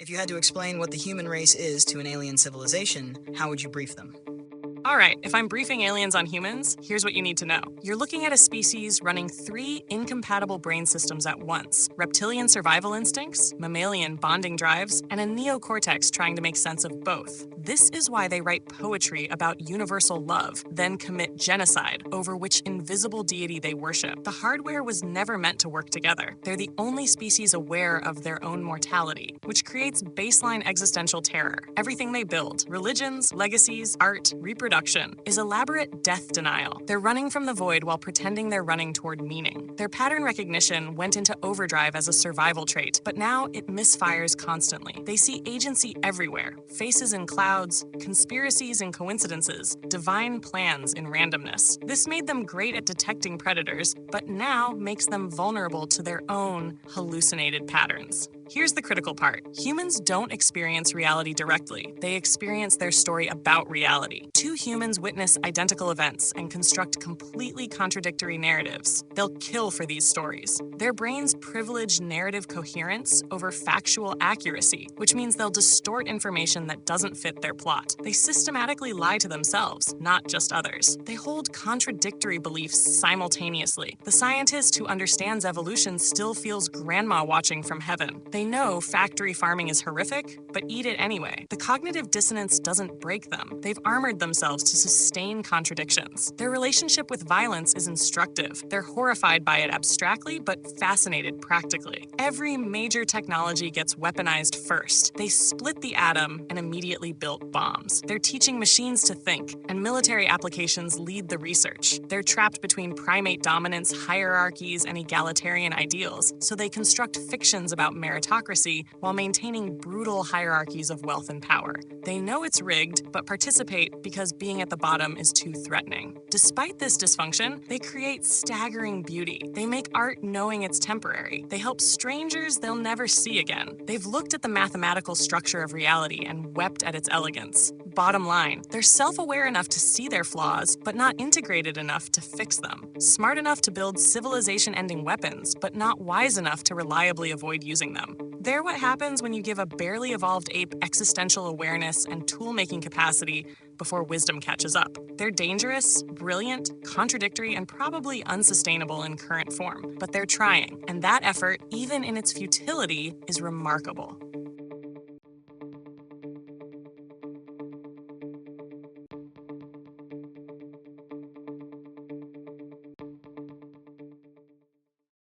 If you had to explain what the human race is to an alien civilization, how would you brief them? All right, if I'm briefing aliens on humans, here's what you need to know. You're looking at a species running three incompatible brain systems at once: reptilian survival instincts, mammalian bonding drives, and a neocortex trying to make sense of both. This is why they write poetry about universal love, then commit genocide over which invisible deity they worship. The hardware was never meant to work together. They're the only species aware of their own mortality, which creates baseline existential terror. Everything they build, religions, legacies, art, reproduction, is elaborate death denial. They're running from the void while pretending they're running toward meaning. Their pattern recognition went into overdrive as a survival trait, but now it misfires constantly. They see agency everywhere: faces in clouds, conspiracies in coincidences, divine plans in randomness. This made them great at detecting predators, but now makes them vulnerable to their own hallucinated patterns. Here's the critical part. Humans don't experience reality directly. They experience their story about reality. Two humans witness identical events and construct completely contradictory narratives. They'll kill for these stories. Their brains privilege narrative coherence over factual accuracy, which means they'll distort information that doesn't fit their plot. They systematically lie to themselves, not just others. They hold contradictory beliefs simultaneously. The scientist who understands evolution still feels grandma watching from heaven. They know factory farming is horrific, but eat it anyway. The cognitive dissonance doesn't break them. They've armored themselves to sustain contradictions. Their relationship with violence is instructive. They're horrified by it abstractly, but fascinated practically. Every major technology gets weaponized first. They split the atom and immediately built bombs. They're teaching machines to think, and military applications lead the research. They're trapped between primate dominance, hierarchies, and egalitarian ideals, so they construct fictions about meritocracy while maintaining brutal hierarchies of wealth and power. They know it's rigged, but participate because being at the bottom is too threatening. Despite this dysfunction, they create staggering beauty. They make art knowing it's temporary. They help strangers they'll never see again. They've looked at the mathematical structure of reality and wept at its elegance. Bottom line, they're self-aware enough to see their flaws, but not integrated enough to fix them. Smart enough to build civilization-ending weapons, but not wise enough to reliably avoid using them. They're what happens when you give a barely evolved ape existential awareness and tool-making capacity before wisdom catches up. They're dangerous, brilliant, contradictory, and probably unsustainable in current form, but they're trying, and that effort, even in its futility, is remarkable.